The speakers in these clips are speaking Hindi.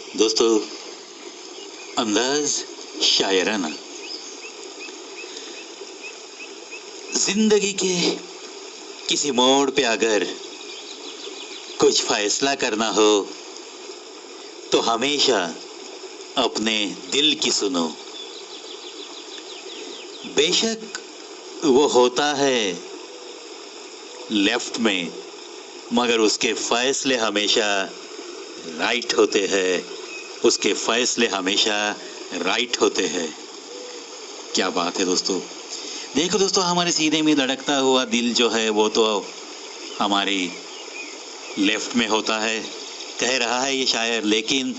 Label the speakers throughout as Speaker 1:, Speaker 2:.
Speaker 1: दोस्तों, अंदाज शायराना। जिंदगी के किसी मोड़ पे अगर कुछ फैसला करना हो तो हमेशा अपने दिल की सुनो। बेशक वो होता है लेफ्ट में, मगर उसके फैसले हमेशा राइट होते हैं। उसके फैसले हमेशा राइट होते हैं। क्या बात है दोस्तों। देखो दोस्तों, हमारे सीने में धड़कता हुआ दिल जो है वो तो हमारी लेफ्ट में होता है, कह रहा है ये शायर। लेकिन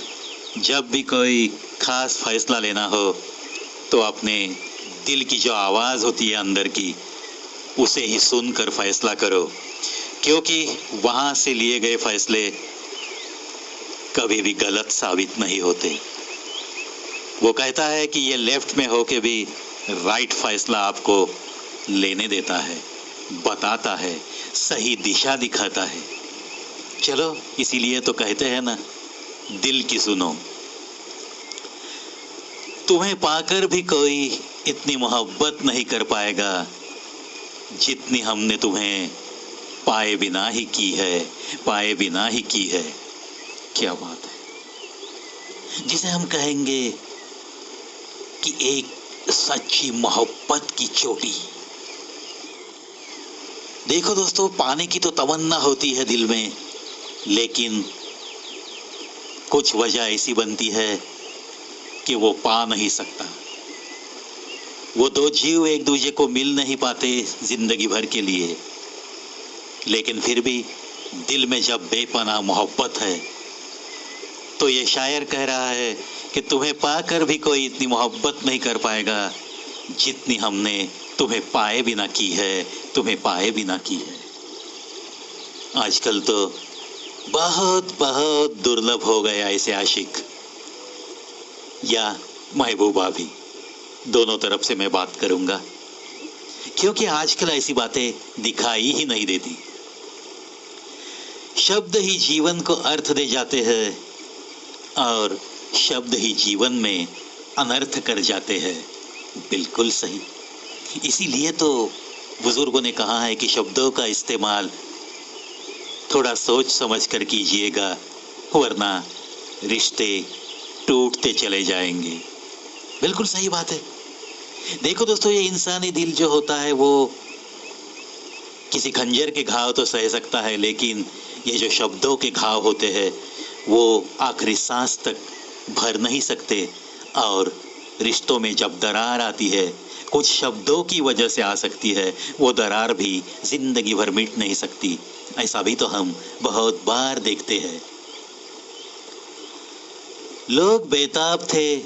Speaker 1: जब भी कोई खास फैसला लेना हो तो अपने दिल की जो आवाज़ होती है अंदर की, उसे ही सुनकर फैसला करो, क्योंकि वहाँ से लिए गए फैसले कभी भी गलत साबित नहीं होते। वो कहता है कि ये लेफ्ट में होके भी राइट फैसला आपको लेने देता है, बताता है, सही दिशा दिखाता है। चलो, इसीलिए तो कहते हैं ना, दिल की सुनो। तुम्हें पाकर भी कोई इतनी मोहब्बत नहीं कर पाएगा जितनी हमने तुम्हें पाए बिना ही की है, पाए बिना ही की है। क्या बात है, जिसे हम कहेंगे कि एक सच्ची मोहब्बत की चोटी। देखो दोस्तों, पाने की तो तमन्ना होती है दिल में, लेकिन कुछ वजह ऐसी बनती है कि वो पा नहीं सकता। वो दो जीव एक दूसरे को मिल नहीं पाते जिंदगी भर के लिए, लेकिन फिर भी दिल में जब बेपनाह मोहब्बत है तो ये शायर कह रहा है कि तुम्हें पाकर भी कोई इतनी मोहब्बत नहीं कर पाएगा जितनी हमने तुम्हें पाए बिना की है, तुम्हें पाए बिना की है। आजकल तो बहुत बहुत दुर्लभ हो गया ऐसे आशिक या महबूबा भी, दोनों तरफ से मैं बात करूंगा, क्योंकि आजकल ऐसी बातें दिखाई ही नहीं देती। शब्द ही जीवन को अर्थ दे जाते हैं और शब्द ही जीवन में अनर्थ कर जाते हैं। बिल्कुल सही। इसीलिए तो बुजुर्गों ने कहा है कि शब्दों का इस्तेमाल थोड़ा सोच समझ कर कीजिएगा, वरना रिश्ते टूटते चले जाएंगे। बिल्कुल सही बात है। देखो दोस्तों, ये इंसानी दिल जो होता है वो किसी खंजर के घाव तो सह सकता है, लेकिन ये जो शब्दों के घाव होते हैं वो आखिरी सांस तक भर नहीं सकते। और रिश्तों में जब दरार आती है, कुछ शब्दों की वजह से आ सकती है, वो दरार भी जिंदगी भर मिट नहीं सकती। ऐसा भी तो हम बहुत बार देखते हैं। लोग बेताब थे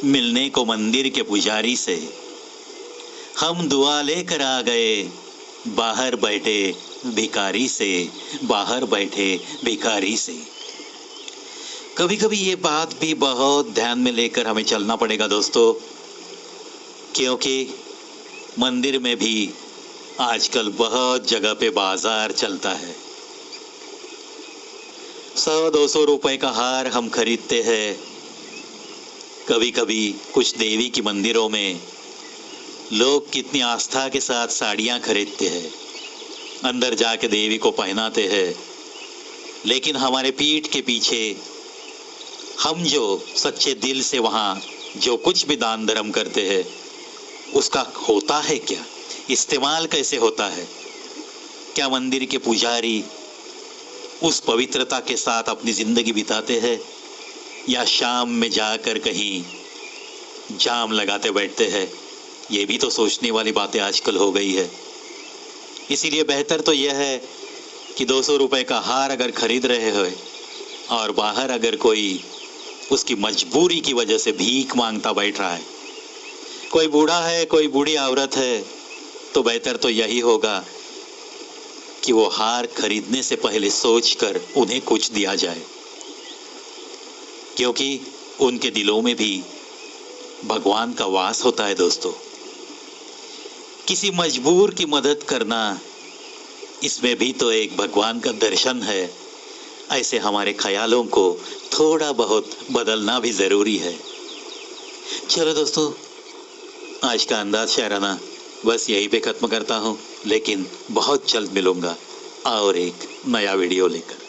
Speaker 1: मिलने को मंदिर के पुजारी से, हम दुआ लेकर आ गए बाहर बैठे भिखारी से, बाहर बैठे भिखारी से। कभी कभी ये बात भी बहुत ध्यान में लेकर हमें चलना पड़ेगा दोस्तों, क्योंकि मंदिर में भी आजकल बहुत जगह पे बाजार चलता है। 100-200 रुपए का हार हम खरीदते हैं। कभी कभी कुछ देवी की मंदिरों में लोग कितनी आस्था के साथ साड़ियाँ खरीदते हैं, अंदर जाके देवी को पहनाते हैं, लेकिन हमारे पीठ के पीछे हम जो सच्चे दिल से वहाँ जो कुछ भी दान धर्म करते हैं उसका होता है क्या, इस्तेमाल कैसे होता है? क्या मंदिर के पुजारी उस पवित्रता के साथ अपनी जिंदगी बिताते हैं, या शाम में जाकर कहीं जाम लगाते बैठते हैं? ये भी तो सोचने वाली बातें आजकल हो गई है। इसीलिए बेहतर तो यह है कि 200 रुपए का हार अगर खरीद रहे हो और बाहर अगर कोई उसकी मजबूरी की वजह से भीख मांगता बैठ रहा है, कोई बूढ़ा है, कोई बूढ़ी औरत है, तो बेहतर तो यही होगा कि वो हार खरीदने से पहले सोचकर उन्हें कुछ दिया जाए, क्योंकि उनके दिलों में भी भगवान का वास होता है दोस्तों। किसी मजबूर की मदद करना, इसमें भी तो एक भगवान का दर्शन है। ऐसे हमारे ख्यालों को थोड़ा बहुत बदलना भी ज़रूरी है। चलो दोस्तों, आज का अंदाज शायराना बस यहीं पे ख़त्म करता हूँ, लेकिन बहुत जल्द मिलूँगा और एक नया वीडियो लेकर।